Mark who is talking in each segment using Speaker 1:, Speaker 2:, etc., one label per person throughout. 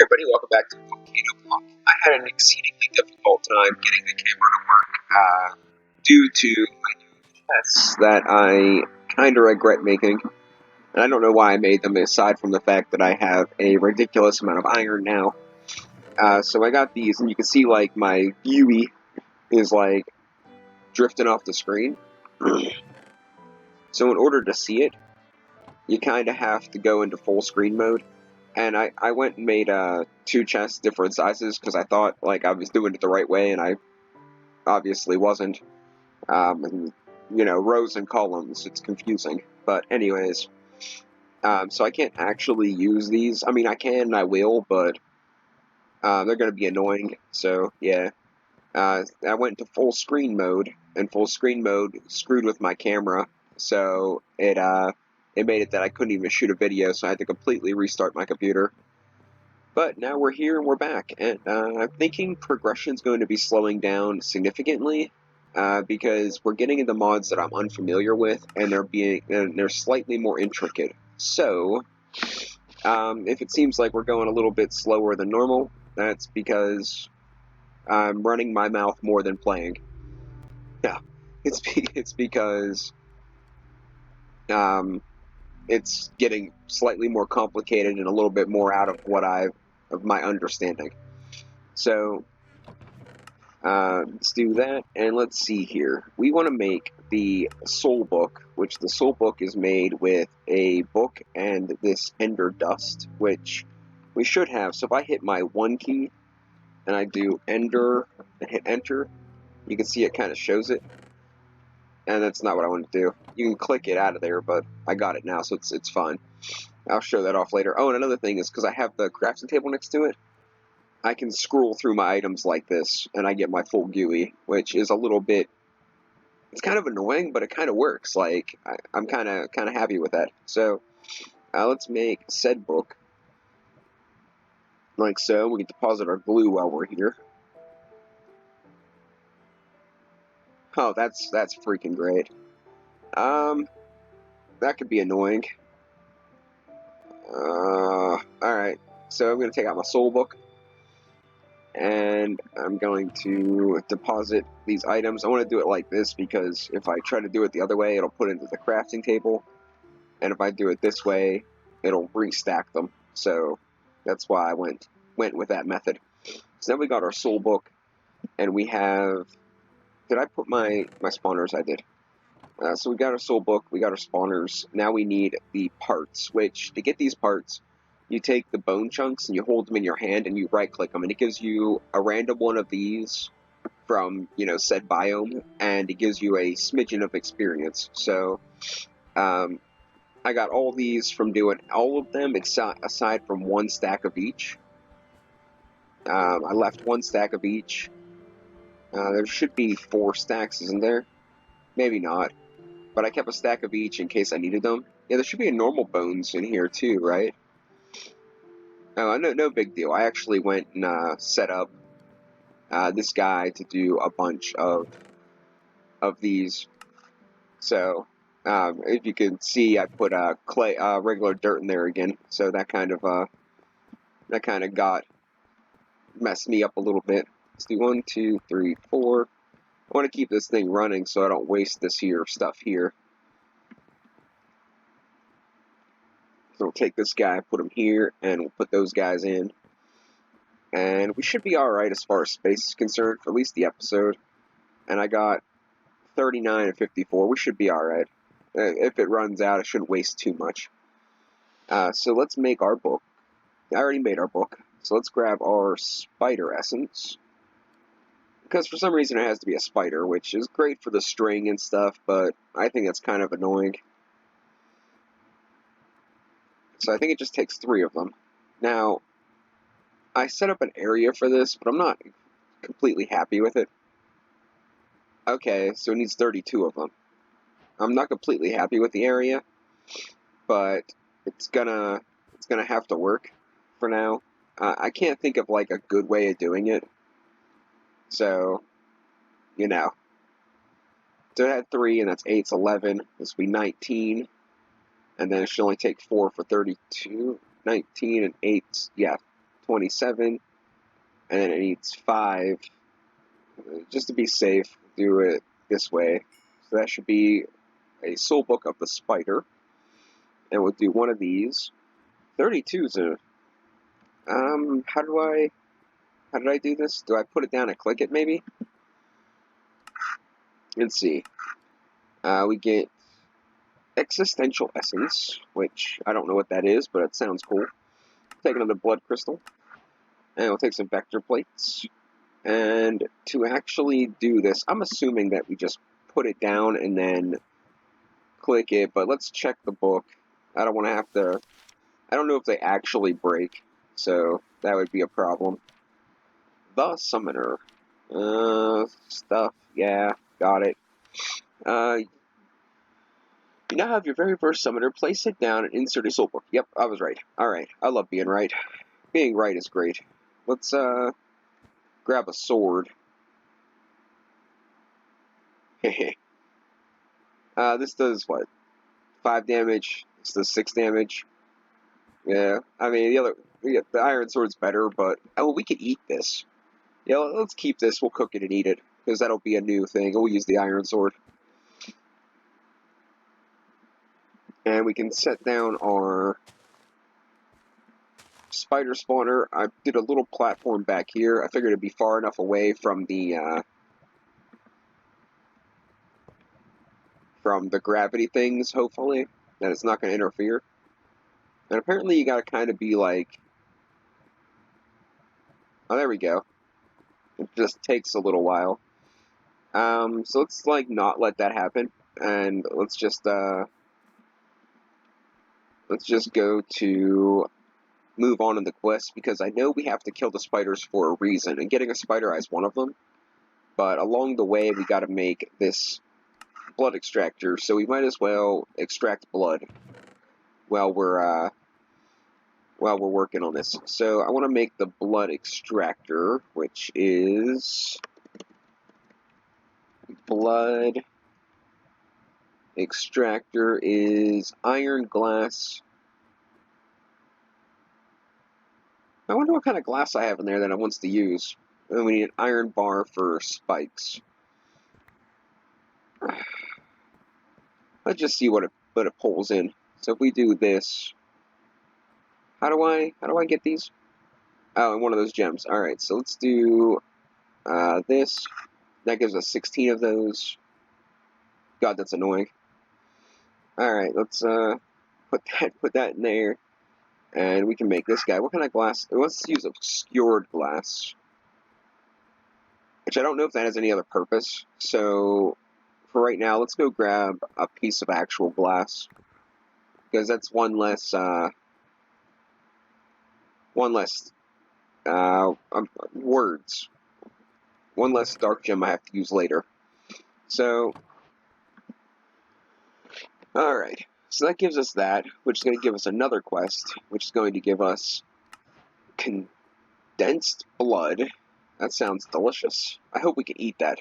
Speaker 1: Everybody, welcome back to Volcano Block. I had an exceedingly difficult time getting the camera to work due to tests that I kind of regret making. And I don't know why I made them, aside from the fact that I have a ridiculous amount of iron now. So I got these, and you can see, like, my UE is, like, drifting off the screen. So in order to see it, you kind of have to go into full screen mode. And I went and made two chests different sizes because I thought like I was doing it the right way, and I obviously wasn't. And, rows and columns, it's confusing. But anyways, so I can't actually use these. I mean, I can and I will, but they're going to be annoying. So yeah, I went into full screen mode, and full screen mode screwed with my camera, so it made it that I couldn't even shoot a video, so I had to completely restart my computer. But now we're here and we're back, and I'm thinking progression's going to be slowing down significantly, because we're getting into mods that I'm unfamiliar with, and they're slightly more intricate. So, if it seems like we're going a little bit slower than normal, that's because I'm running my mouth more than playing. Yeah, it's because it's getting slightly more complicated and a little bit more out of my understanding. So let's do that, and let's see here. We want to make the soul book, which the soul book is made with a book and this ender dust, which we should have. So if I hit my 1 key and I do ender and hit enter, you can see it kind of shows it. And that's not what I want to do. You can click it out of there, but I got it now, so it's fine. I'll show that off later. Oh, and another thing is, because I have the crafting table next to it, I can scroll through my items like this, and I get my full GUI, which is a little bit... It's kind of annoying, but it kind of works. Like, I'm kind of happy with that. So, let's make said book. Like so. We can deposit our glue while we're here. Oh, that's freaking great. That could be annoying. Alright. So I'm going to take out my soul book, and I'm going to deposit these items. I want to do it like this because if I try to do it the other way, it'll put it into the crafting table, and if I do it this way, it'll restack them. So that's why I went with that method. So now we got our soul book, and we have... Did I put my spawners? I did. So we got our soul book, we got our spawners. Now we need the parts, which, to get these parts, you take the bone chunks and you hold them in your hand and you right-click them, and it gives you a random one of these from, said biome, and it gives you a smidgen of experience. So, I got all these from doing all of them aside from 1 stack of each. I left 1 stack of each. There should be 4 stacks, isn't there? Maybe not. But I kept a stack of each in case I needed them. Yeah, there should be a normal bones in here too, right? Oh, no big deal. I actually went and set up this guy to do a bunch of these. So, if you can see, I put clay, regular dirt in there again. So that kind of got messed me up a little bit. Let's do 1, 2, 3, 4. I want to keep this thing running so I don't waste this here stuff here. So we'll take this guy, put him here, and we'll put those guys in. And we should be alright as far as space is concerned, for at least the episode. And I got 39 and 54. We should be alright. If it runs out, it shouldn't waste too much. So let's make our book. I already made our book. So let's grab our spider essence. Because for some reason it has to be a spider, which is great for the string and stuff, but I think it's kind of annoying. So I think it just takes 3 of them. Now, I set up an area for this, but I'm not completely happy with it. Okay, so it needs 32 of them. I'm not completely happy with the area, but it's gonna have to work for now. I can't think of like a good way of doing it. So, So it had 3, and that's 8, it's 11. This will be 19. And then it should only take 4 for 32. 19 and 8, yeah, 27, and then it needs 5. Just to be safe, do it this way. So that should be a soul book of the spider. And we'll do one of these. 32 is a... how did I do this? Do I put it down and click it, maybe? Let's see. We get Existential Essence, which I don't know what that is, but it sounds cool. Take another blood crystal. And we'll take some vector plates. And to actually do this, I'm assuming that we just put it down and then click it, but let's check the book. I don't want to have to... I don't know if they actually break, so that would be a problem. The Summoner. Stuff. Yeah, got it. You now have your very first summoner. Place it down and insert a soul book. Yep, I was right. Alright, I love being right. Being right is great. Let's, grab a sword. Hehe. This does, what? 5 damage. This does 6 damage. Yeah, I mean, the iron sword's better, but... Oh, we could eat this. Yeah, let's keep this. We'll cook it and eat it, because that'll be a new thing. We'll use the iron sword. And we can set down our spider spawner. I did a little platform back here. I figured it'd be far enough away from the gravity things, hopefully, that it's not going to interfere. And apparently you gotta kind of be like... Oh, there we go. It just takes a little while. So let's, like, not let that happen. And let's just go to move on in the quest, because I know we have to kill the spiders for a reason, and getting a spider eye is one of them. But along the way, we gotta make this blood extractor, so we might as well extract blood while we're working on this. So I want to make the blood extractor, which is blood extractor is iron glass. I wonder what kind of glass I have in there that it wants to use. And we need an iron bar for spikes. Let's just see what it pulls in. So if we do this, how do I get these? Oh, in one of those gems. All right, so let's do this. That gives us 16 of those. God, that's annoying. All right, let's put that in there, and we can make this guy. What kind of glass? Let's use obscured glass, which I don't know if that has any other purpose. So for right now, let's go grab a piece of actual glass, because that's one less words. One less dark gem I have to use later. So, alright. So that gives us that, which is going to give us another quest, which is going to give us condensed blood. That sounds delicious. I hope we can eat that.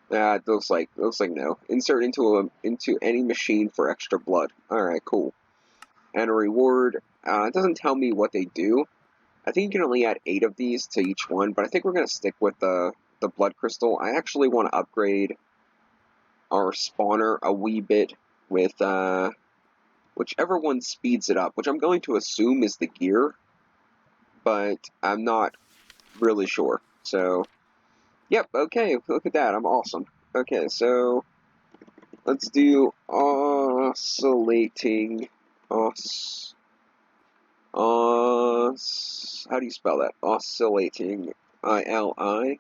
Speaker 1: It looks like no. Insert into any machine for extra blood. Alright, cool. And a reward. It doesn't tell me what they do. I think you can only add 8 of these to each one, but I think we're going to stick with the blood crystal. I actually want to upgrade our spawner a wee bit with whichever one speeds it up, which I'm going to assume is the gear, but I'm not really sure. So, yep, okay, look at that, I'm awesome. Okay, so let's do oscillating, how do you spell that? Oscillating, I-L-A,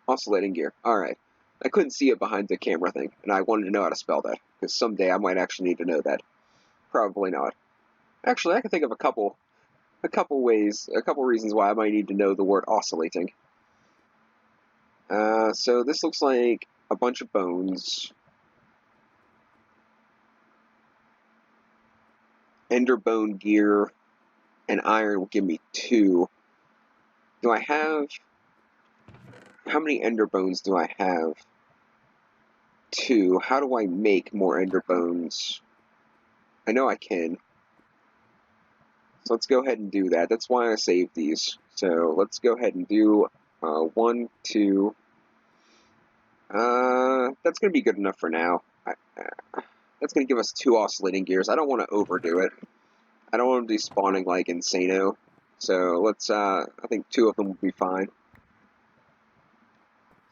Speaker 1: oscillating gear. Alright. I couldn't see it behind the camera thing, and I wanted to know how to spell that, because someday I might actually need to know that. Probably not. Actually, I can think of a couple reasons why I might need to know the word oscillating. So this looks like a bunch of bones. Ender bone gear and iron will give me 2. Do I have... How many ender bones do I have? 2. How do I make more ender bones? I know I can. So let's go ahead and do that. That's why I saved these. So let's go ahead and do 1, 2. That's going to be good enough for now. That's going to give us 2 oscillating gears. I don't want to overdo it. I don't want them to be spawning like insano. So let's, I think 2 of them will be fine.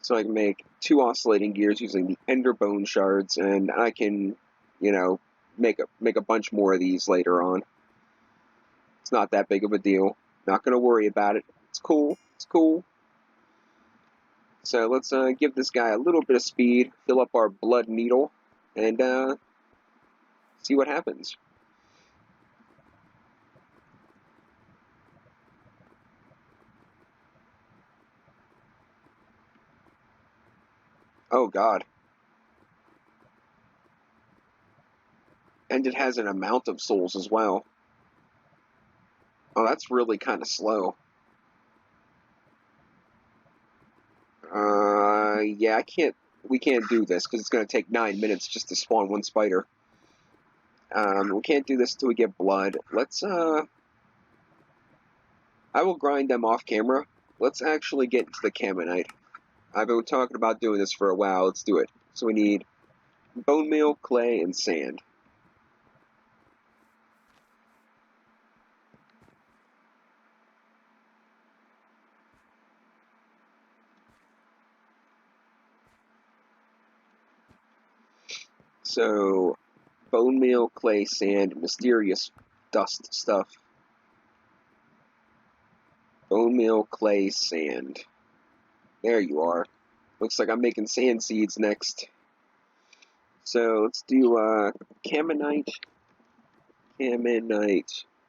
Speaker 1: So I can make 2 oscillating gears using the ender bone shards, and I can, you know, make a bunch more of these later on. It's not that big of a deal. Not going to worry about it. It's cool. It's cool. So let's give this guy a little bit of speed, fill up our blood needle, and see what happens. Oh god. And it has an amount of souls as well. Oh, that's really kind of slow. Yeah, we can't do this because it's going to take 9 minutes just to spawn 1 spider. We can't do this until we get blood. Let's, I will grind them off camera. Let's actually get into the Caminite. I've been talking about doing this for a while. Let's do it. So we need bone meal, clay, and sand. So, bone meal, clay, sand, mysterious dust stuff. Bone meal, clay, sand. There you are. Looks like I'm making sand seeds next. So let's do Caminite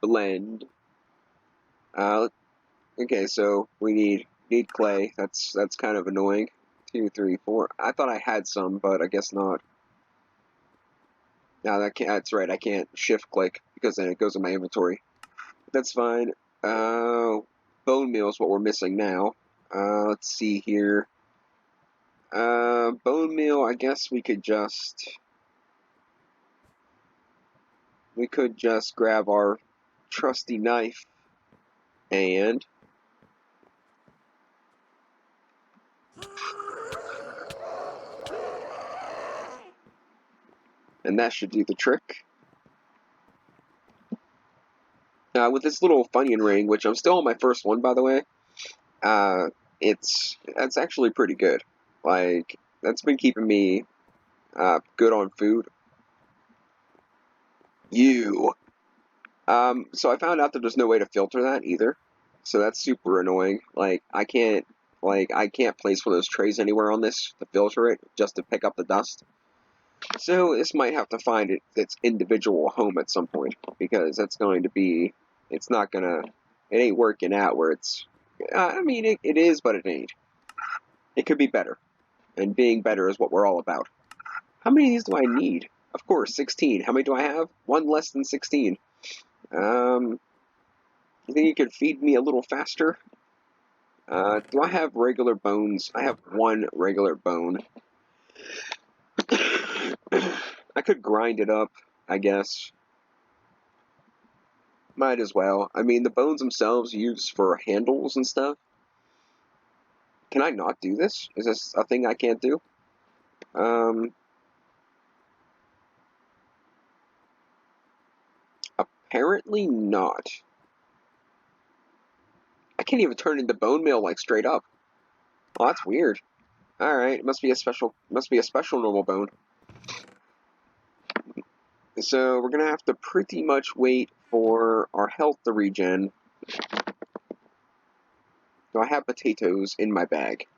Speaker 1: blend. Okay, so we need clay. That's kind of annoying. 2, 3, 4. I thought I had some, but I guess not. No, that's right. I can't shift click because then it goes in my inventory. That's fine. Bone meal is what we're missing now. Let's see here. Bone meal. I guess we could just grab our trusty knife and that should do the trick. With this little Funyun ring, which I'm still on my first one, by the way, that's actually pretty good. Like, that's been keeping me good on food. So I found out that there's no way to filter that either. So that's super annoying. Like, I can't place one of those trays anywhere on this to filter it just to pick up the dust. So this might have to find its individual home at some point, because that's going to be, it ain't working out where it's, I mean, it is, but it ain't. It could be better, and being better is what we're all about. How many of these do I need? Of course, 16. How many do I have? 1 less than 16. You think you could feed me a little faster? Do I have regular bones? I have 1 regular bone. I could grind it up, I guess. Might as well. I mean, the bones themselves used for handles and stuff. Can I not do this? Is this a thing I can't do? Apparently not. I can't even turn into bone meal like straight up. Well, that's weird. Alright, it must be a special normal bone. So we're gonna have to pretty much wait for our health to regen. Do I have potatoes in my bag?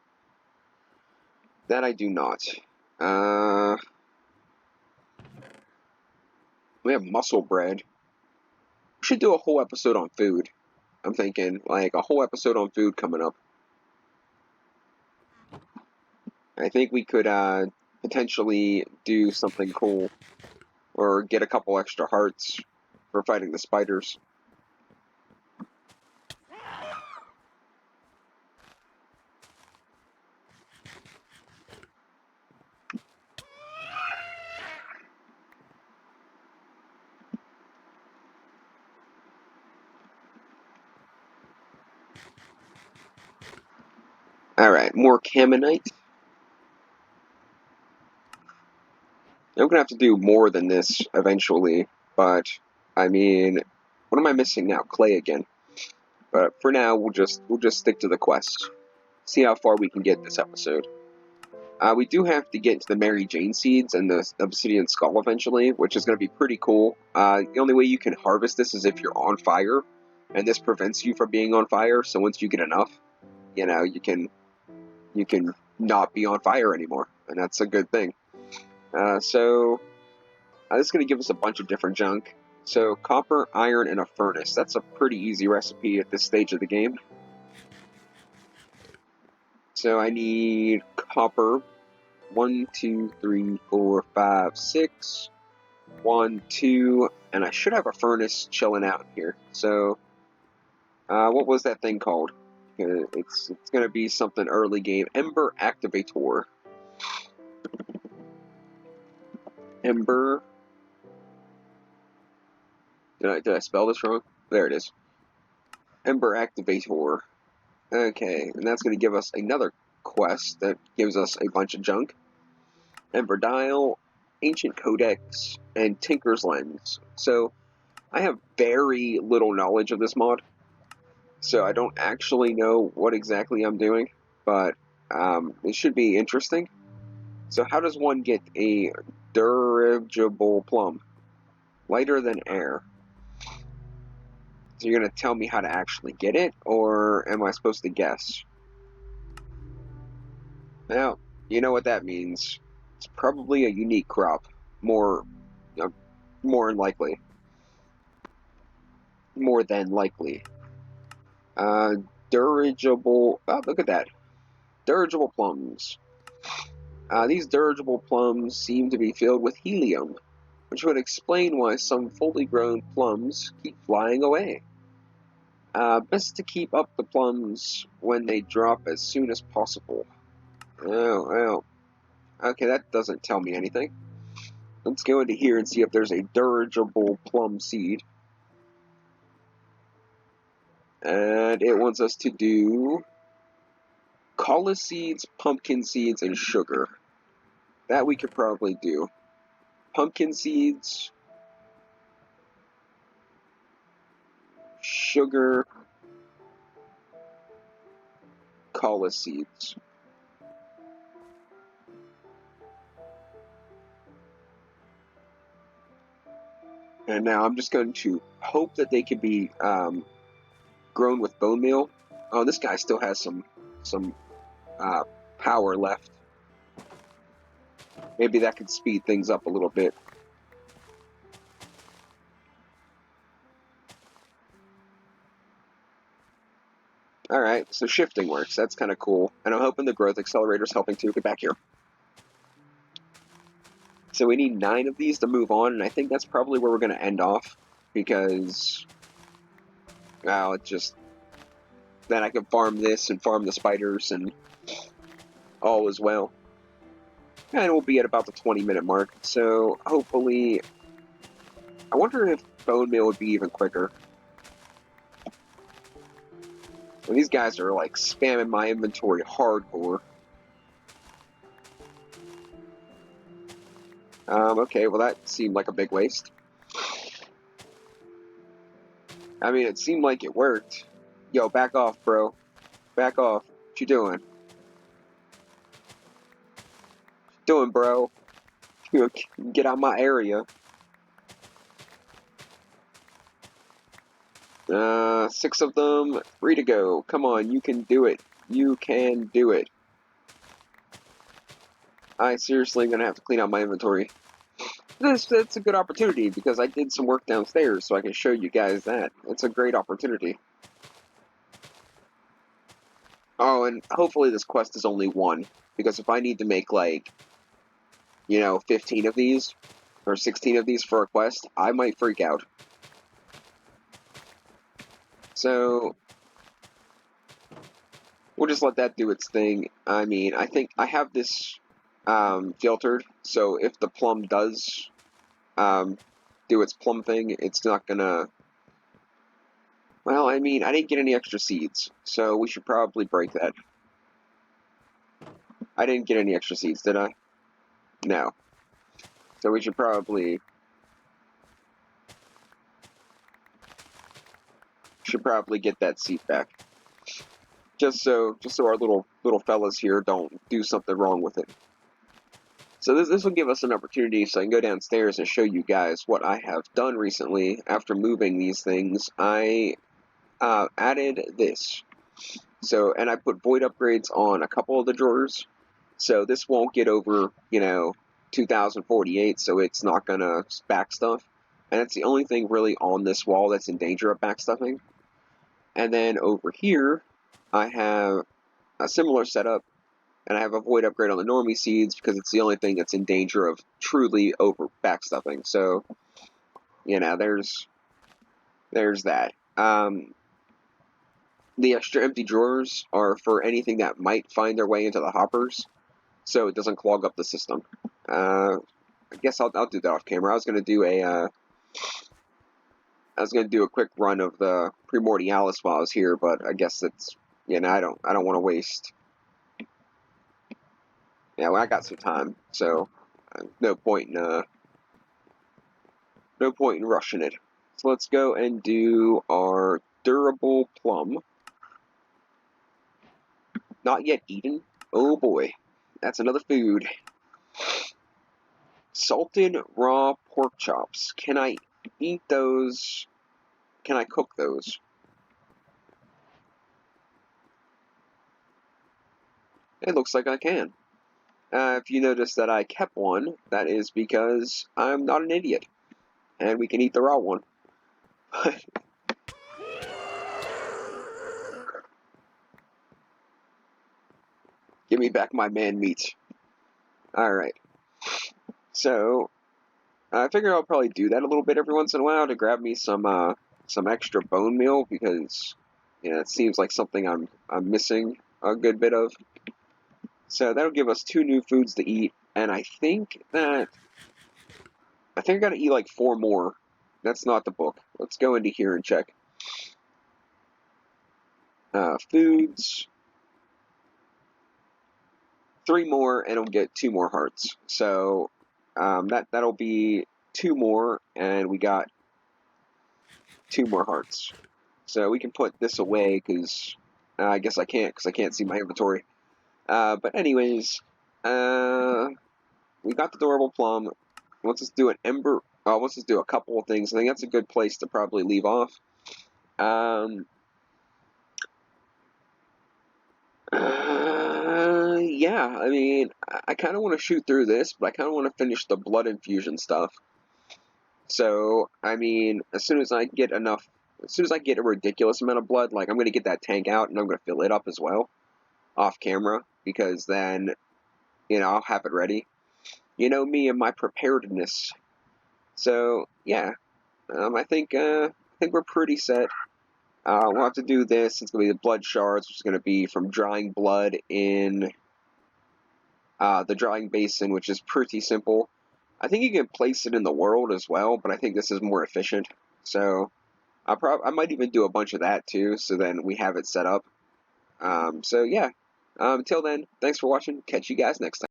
Speaker 1: That I do not. We have muscle bread. We should do a whole episode on food. I'm thinking, like, a whole episode on food coming up. I think we could potentially do something cool, or get a couple extra hearts for fighting the spiders. more Caminite. I'm gonna have to do more than this eventually, but I mean, what am I missing now? Clay again. But for now, we'll just stick to the quest. See how far we can get this episode. We do have to get to the Mary Jane seeds and the obsidian skull eventually, which is going to be pretty cool. The only way you can harvest this is if you're on fire, and this prevents you from being on fire. So once you get enough, you can not be on fire anymore, and that's a good thing. So this is going to give us a bunch of different junk. So copper, iron, and a furnace. That's a pretty easy recipe at this stage of the game. So I need copper. 1, 2, 3, 4, 5, 6. 1, 2, and I should have a furnace chilling out here. So, what was that thing called? It's going to be something early game. Ember Activator. Ember. Did I spell this wrong? There it is. Ember Activator. Okay, and that's going to give us another quest that gives us a bunch of junk. Ember Dial, Ancient Codex, and Tinker's Lens. So, I have very little knowledge of this mod, so I don't actually know what exactly I'm doing, but it should be interesting. So how does one get a dirigible plum? Lighter than air. So you're going to tell me how to actually get it, or am I supposed to guess? Now, you know what that means. It's probably a unique crop. More likely. More than likely. Dirigible... Oh, look at that. Dirigible plums. These dirigible plums seem to be filled with helium, which would explain why some fully grown plums keep flying away. Best to keep up the plums when they drop as soon as possible. Oh, well. Okay, that doesn't tell me anything. Let's go into here and see if there's a dirigible plum seed. And it wants us to do colza seeds, pumpkin seeds, and sugar. That we could probably do. Pumpkin seeds, sugar, colza seeds. And now I'm just going to hope that they can be grown with bone meal. Oh, this guy still has some power left. Maybe that could speed things up a little bit. Alright, so shifting works. That's kind of cool. And I'm hoping the growth accelerator's helping too. Get back here. So we need 9 of these to move on, and I think that's probably where we're going to end off. Because, well, it just... Then I can farm this and farm the spiders and all as well. And we'll be at about the 20-minute mark. So, hopefully... I wonder if bone meal would be even quicker. And these guys are like spamming my inventory hardcore. Okay, well that seemed like a big waste. I mean, it seemed like it worked. Yo, back off, bro. Back off. What you doing? What you doing, bro? Get out of my area. 6 of them. 3 to go. Come on, you can do it. You can do it. I seriously am going to have to clean out my inventory. That's a good opportunity because I did some work downstairs, so I can show you guys that. It's a great opportunity. Oh, and hopefully this quest is only 1, because if I need to make, like, 15 of these, or 16 of these for a quest, I might freak out. So, we'll just let that do its thing. I mean, I think I have this filtered, so if the plum does do its plum thing, it's not gonna... Well, I mean, I didn't get any extra seeds, so we should probably break that. I didn't get any extra seeds, did I? No. So we should probably get that seed back. Just so our little fellas here don't do something wrong with it. So this will give us an opportunity so I can go downstairs and show you guys what I have done recently after moving these things. I added this. So, and I put void upgrades on a couple of the drawers. So this won't get over, 2048, so it's not going to back stuff. And that's the only thing really on this wall that's in danger of backstuffing. And then over here, I have a similar setup, and I have a void upgrade on the normie seeds because it's the only thing that's in danger of truly over backstuffing. So, there's that. The extra empty drawers are for anything that might find their way into the hoppers, so it doesn't clog up the system. I guess I'll do that off camera. I was gonna do a quick run of the Primordialis while I was here, but I guess it's I don't want to waste. Yeah, well, I got some time, so no point in rushing it. So let's go and do our durable plum. Not yet eaten. Oh boy, that's another food. Salted raw pork chops. Can I eat those? Can I cook those? It looks like I can. If you notice that I kept one, that is because I'm not an idiot. And we can eat the raw one. Give me back my man meat. Alright. So, I figure I'll probably do that a little bit every once in a while to grab me some extra bone meal because, it seems like something I'm missing a good bit of. So that'll give us 2 new foods to eat, and I think I gotta eat like 4 more. That's not the book. Let's go into here and check. Foods. 3 more, and it'll get 2 more hearts. So that'll be 2 more, and we got 2 more hearts. So we can put this away because I guess I can't because I can't see my inventory. But anyways, we got the durable plum. Let's just do an ember. Let's just do a couple of things. I think that's a good place to probably leave off. Yeah, I mean, I kind of want to shoot through this, but I kind of want to finish the blood infusion stuff. So, I mean, as soon as I get a ridiculous amount of blood, like I'm going to get that tank out and I'm going to fill it up as well, off camera, because then, I'll have it ready. You know me and my preparedness. So, yeah, I think we're pretty set. We'll have to do this. It's going to be the blood shards, which is going to be from drying blood in the drying basin, which is pretty simple. I think you can place it in the world as well, but I think this is more efficient. So I might even do a bunch of that too, so then we have it set up. So yeah. Until then, thanks for watching. Catch you guys next time.